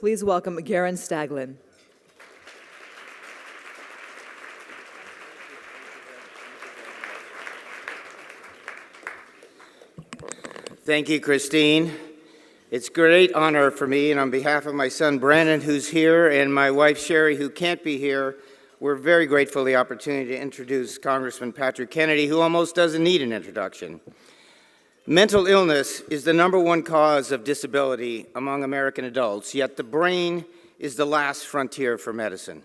Please welcome Garen Staglin. Thank you, Christine. It's a great honor for me, and on behalf of my son Brandon, who's here, and my wife Sherry, who can't be here, we're very grateful for the opportunity to introduce Congressman Patrick Kennedy, who almost doesn't need an introduction. Mental illness is the #1 cause of disability among American adults, yet the brain is the last frontier for medicine.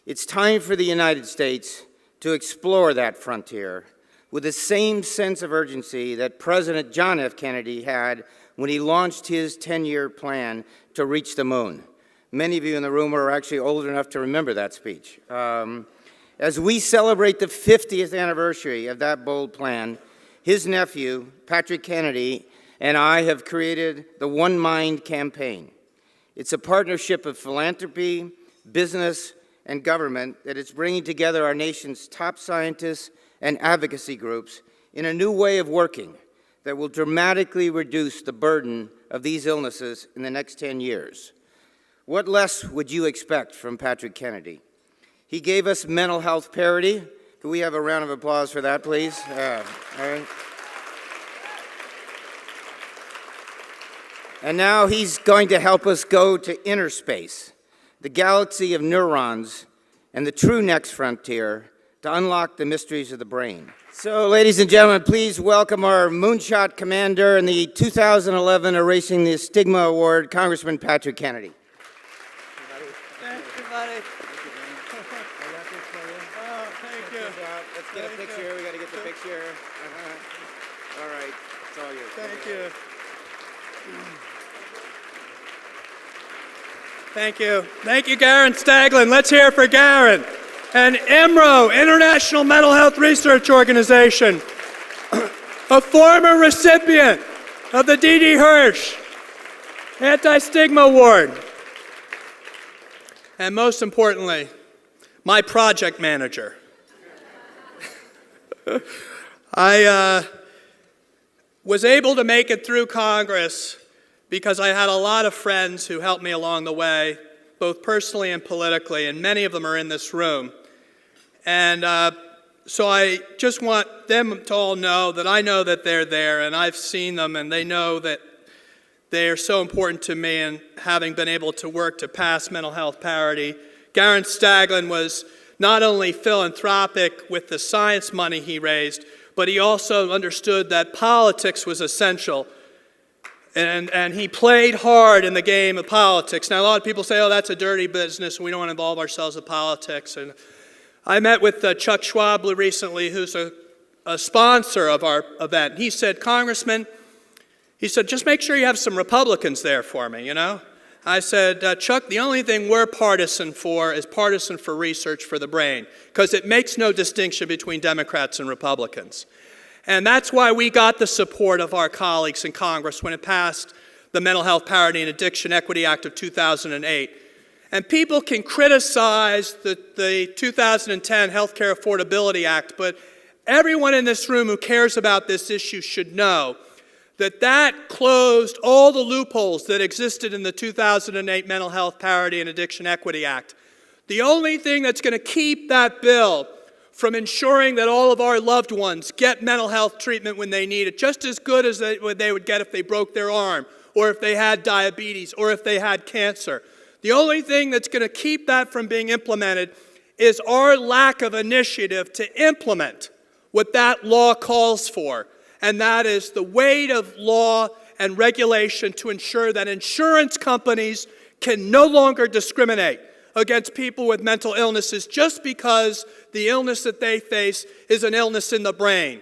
It's time for the United States to explore that frontier with the same sense of urgency that President John F. Kennedy had when he launched his 10-year plan to reach the moon. Many of you in the room are actually old enough to remember that speech. As we celebrate the 50th anniversary of that bold plan, his nephew, Patrick Kennedy, and I have created the One Mind campaign. It's a partnership of philanthropy, business, and government that is bringing together our nation's top scientists and advocacy groups in a new way of working that will dramatically reduce the burden of these illnesses in the next 10 years. What less would you expect from Patrick Kennedy? He gave us mental health parity. Can we have a round of applause for that, please? All right. And now he's going to help us go to inner space, the galaxy of neurons, and the true next frontier to unlock the mysteries of the brain. So, ladies and gentlemen, please welcome our moonshot commander and the 2011 Erasing the Stigma Award, Congressman Patrick Kennedy. Thank you, buddy. Oh, thank you. Let's get a picture. We got to get the picture. All right, it's all yours. Thank you. Thank you. Thank you, Garen Staglin. Let's hear it for Garen. And IMRO, International Mental Health Research Organization, a former recipient of the Didi Hirsch Anti-Stigma Award. And most importantly, my project manager. I was able to make it through Congress because I had a lot of friends who helped me along the way, both personally and politically, and many of them are in this room. And so I just want them to all know that I know that they're there, and I've seen them, and they know that they are so important to me in having been able to work to pass mental health parity. Garen Staglin was not only philanthropic with the science money he raised, but he also understood that politics was essential. And he played hard in the game of politics. Now, a lot of people say, oh, that's a dirty business, and we don't want to involve ourselves in politics. And I met with Chuck Schwab recently, who's a sponsor of our event. He said, Congressman, he said, just make sure you have some Republicans there for me, you know? I said, Chuck, the only thing we're partisan for is partisan for research for the brain, because it makes no distinction between Democrats and Republicans. And that's why we got the support of our colleagues in Congress when it passed the Mental Health Parity and Addiction Equity Act of 2008. And people can criticize the 2010 Healthcare Affordability Act, but everyone in this room who cares about this issue should know that that closed all the loopholes that existed in the 2008 Mental Health Parity and Addiction Equity Act. The only thing that's going to keep that bill from ensuring that all of our loved ones get mental health treatment when they need it, just as good as they would get if they broke their arm, or if they had diabetes, or if they had cancer. The only thing that's going to keep that from being implemented is our lack of initiative to implement what that law calls for, and that is the weight of law and regulation to ensure that insurance companies can no longer discriminate against people with mental illnesses just because the illness that they face is an illness in the brain.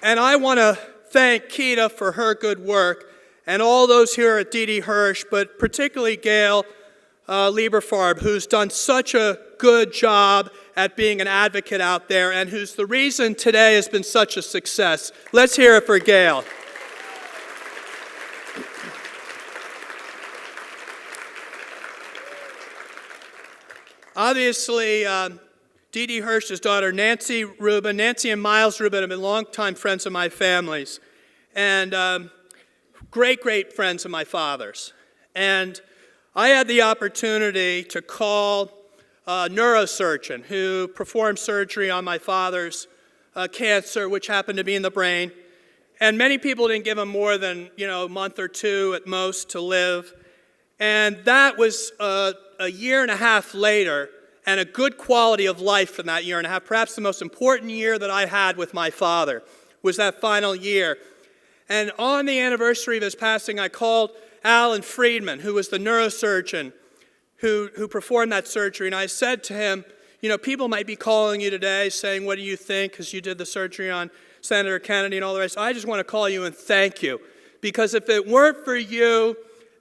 And I want to thank Keita for her good work and all those here at Didi Hirsch, but particularly Gail Lieberfarb, who's done such a good job at being an advocate out there and who's the reason today has been such a success. Let's hear it for Gail. Obviously, Didi Hirsch's daughter, Nancy Rubin. Nancy and Miles Rubin have been longtime friends of my family's, and great friends of my father's. And I had the opportunity to call a neurosurgeon who performed surgery on my father's cancer, which happened to be in the brain. And many people didn't give him more than, a month or two at most to live. And that was a year and a half later, and a good quality of life from that year and a half. Perhaps the most important year that I had with my father was that final year. And on the anniversary of his passing, I called Alan Friedman, who was the neurosurgeon who performed that surgery. And I said to him, people might be calling you today saying, what do you think? Because you did the surgery on Senator Kennedy and all the rest. I just want to call you and thank you. Because if it weren't for you,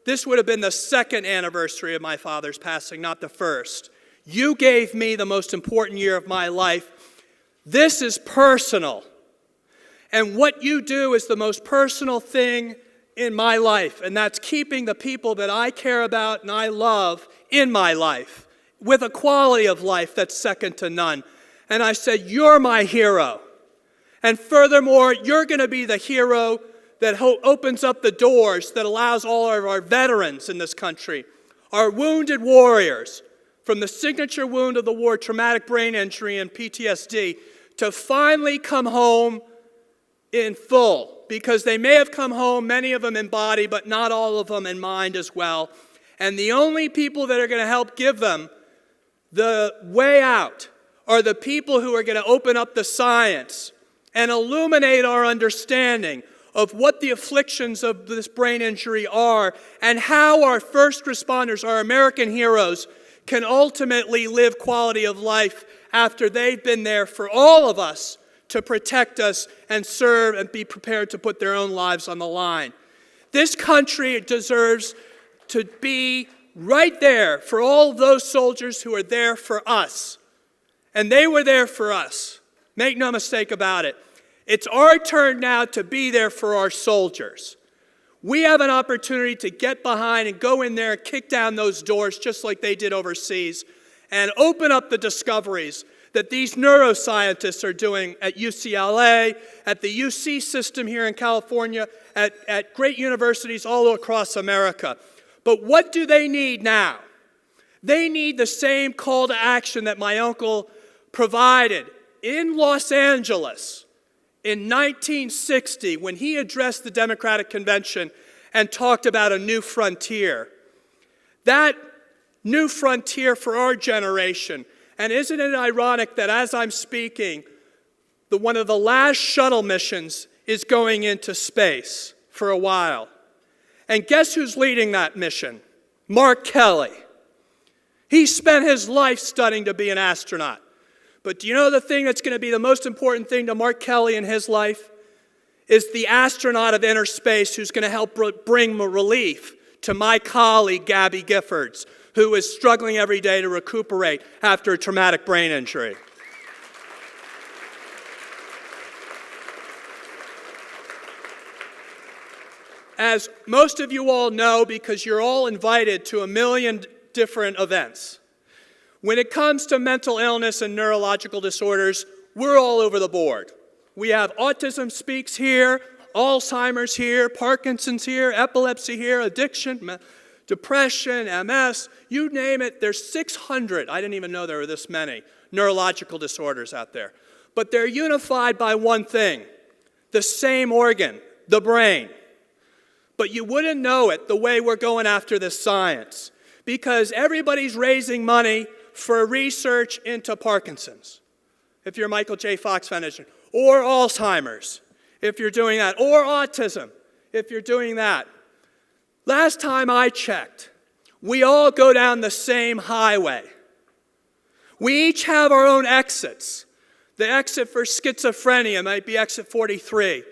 this would have been the second anniversary of my father's passing, not the first. You gave me the most important year of my life. This is personal. And what you do is the most personal thing in my life, and that's keeping the people that I care about and I love in my life with a quality of life that's second to none. And I said, you're my hero. And furthermore, you're going to be the hero that opens up the doors that allows all of our veterans in this country, our wounded warriors, from the signature wound of the war, traumatic brain injury and PTSD, to finally come home in full. Because they may have come home, many of them in body, but not all of them in mind as well. And the only people that are going to help give them the way out are the people who are going to open up the science and illuminate our understanding of what the afflictions of this brain injury are and how our first responders, our American heroes, can ultimately live quality of life after they've been there for all of us to protect us and serve and be prepared to put their own lives on the line. This country deserves to be right there for all those soldiers who are there for us. And they were there for us. Make no mistake about it. It's our turn now to be there for our soldiers. We have an opportunity to get behind and go in there and kick down those doors just like they did overseas and open up the discoveries that these neuroscientists are doing at UCLA, at the UC system here in California, at great universities all across America. But what do they need now? They need the same call to action that my uncle provided in Los Angeles in 1960 when he addressed the Democratic Convention and talked about a new frontier. That new frontier for our generation. And isn't it ironic that as I'm speaking, one of the last shuttle missions is going into space for a while. And guess who's leading that mission? Mark Kelly. He spent his life studying to be an astronaut. But do you know the thing that's going to be the most important thing to Mark Kelly in his life? Is the astronaut of inner space who's going to help bring relief to my colleague, Gabby Giffords, who is struggling every day to recuperate after a traumatic brain injury. As most of you all know, because you're all invited to a million different events, when it comes to mental illness and neurological disorders, we're all over the board. We have Autism Speaks here, Alzheimer's here, Parkinson's here, epilepsy here, addiction, depression, MS, you name it. There's 600, I didn't even know there were this many, neurological disorders out there. But they're unified by one thing, the same organ, the brain. But you wouldn't know it the way we're going after this science, because everybody's raising money for research into Parkinson's, if you're Michael J. Fox Foundation, or Alzheimer's, if you're doing that, or autism, if you're doing that. Last time I checked, we all go down the same highway. We each have our own exits. The exit for schizophrenia might be exit 43.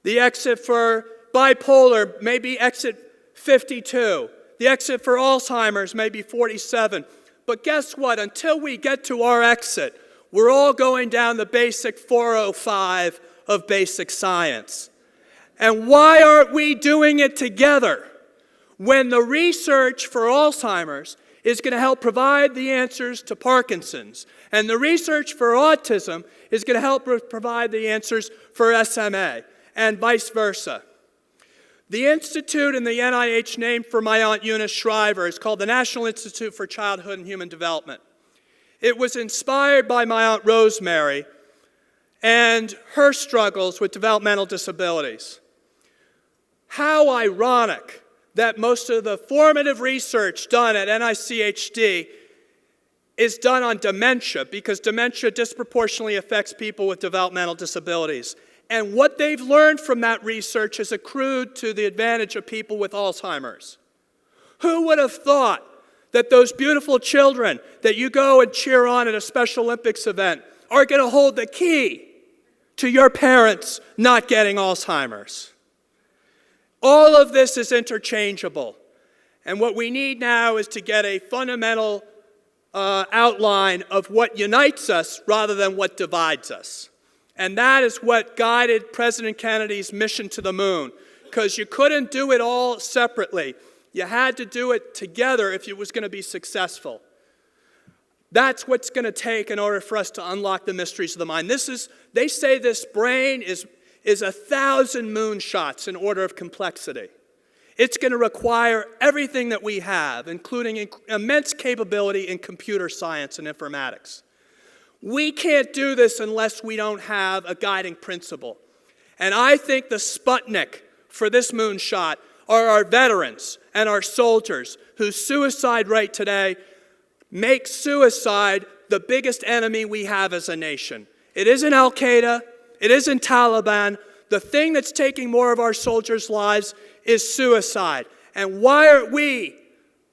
The exit for bipolar may be exit 52. The exit for Alzheimer's may be 47. But guess what? Until we get to our exit, we're all going down the basic 405 of basic science. And why aren't we doing it together? When the research for Alzheimer's is going to help provide the answers to Parkinson's. And the research for autism is going to help provide the answers for SMA, and vice versa. The institute in the NIH named for my Aunt Eunice Shriver is called the National Institute for Childhood and Human Development. It was inspired by my Aunt Rosemary and her struggles with developmental disabilities. How ironic that most of the formative research done at NICHD is done on dementia, because dementia disproportionately affects people with developmental disabilities. And what they've learned from that research has accrued to the advantage of people with Alzheimer's. Who would have thought that those beautiful children that you go and cheer on at a Special Olympics event are going to hold the key to your parents not getting Alzheimer's? All of this is interchangeable. And what we need now is to get a fundamental outline of what unites us rather than what divides us. And that is what guided President Kennedy's mission to the moon, because you couldn't do it all separately. You had to do it together if it was going to be successful. That's what's going to take in order for us to unlock the mysteries of the mind. They say this brain is 1,000 moonshots in order of complexity. It's going to require everything that we have, including immense capability in computer science and informatics. We can't do this unless we don't have a guiding principle. And I think the Sputnik for this moonshot are our veterans and our soldiers whose suicide rate today makes suicide the biggest enemy we have as a nation. It isn't Al-Qaeda. It isn't Taliban. The thing that's taking more of our soldiers' lives is suicide. And why aren't we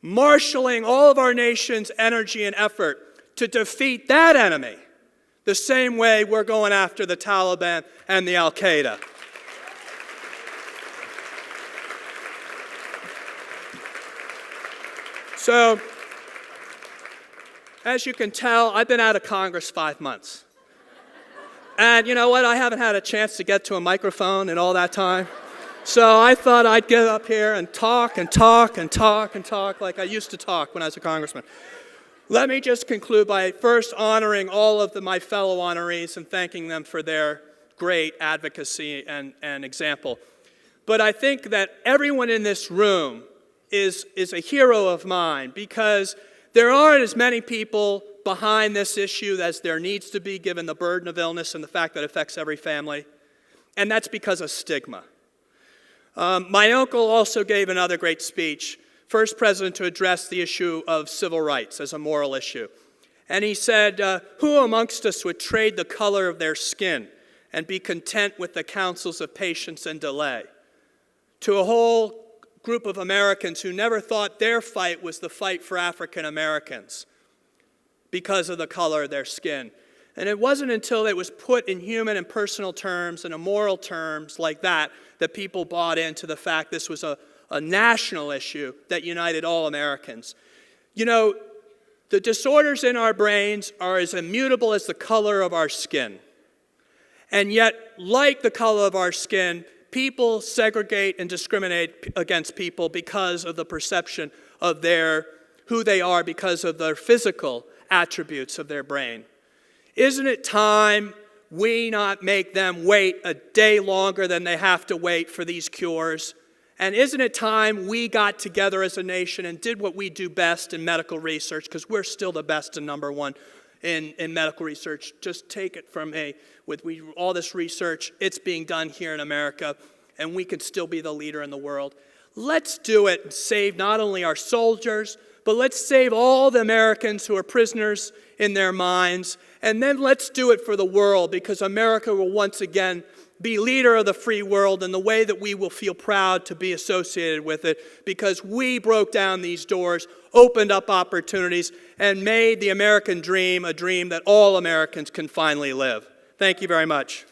marshaling all of our nation's energy and effort to defeat that enemy the same way we're going after the Taliban and the Al-Qaeda? So, as you can tell, I've been out of Congress 5 months. And you know what? I haven't had a chance to get to a microphone in all that time. So I thought I'd get up here and talk and talk and talk and talk like I used to talk when I was a congressman. Let me just conclude by first honoring all of my fellow honorees and thanking them for their great advocacy and example. But I think that everyone in this room is a hero of mine, because there aren't as many people behind this issue as there needs to be, given the burden of illness and the fact that it affects every family. And that's because of stigma. My uncle also gave another great speech, first president to address the issue of civil rights as a moral issue. And he said, who amongst us would trade the color of their skin and be content with the counsels of patience and delay? To a whole group of Americans who never thought their fight was the fight for African Americans because of the color of their skin. And it wasn't until it was put in human and personal terms and in moral terms like that that people bought into the fact this was a national issue that united all Americans. You know, the disorders in our brains are as immutable as the color of our skin. And yet, like the color of our skin, people segregate and discriminate against people because of the perception of who they are, because of their physical attributes of their brain. Isn't it time we not make them wait a day longer than they have to wait for these cures? And isn't it time we got together as a nation and did what we do best in medical research, because we're still the best and number one in medical research. Just take it from all this research, it's being done here in America, and we could still be the leader in the world. Let's do it and save not only our soldiers, but let's save all the Americans who are prisoners in their minds. And then let's do it for the world, because America will once again be leader of the free world in the way that we will feel proud to be associated with it, because we broke down these doors, opened up opportunities, and made the American dream a dream that all Americans can finally live. Thank you very much.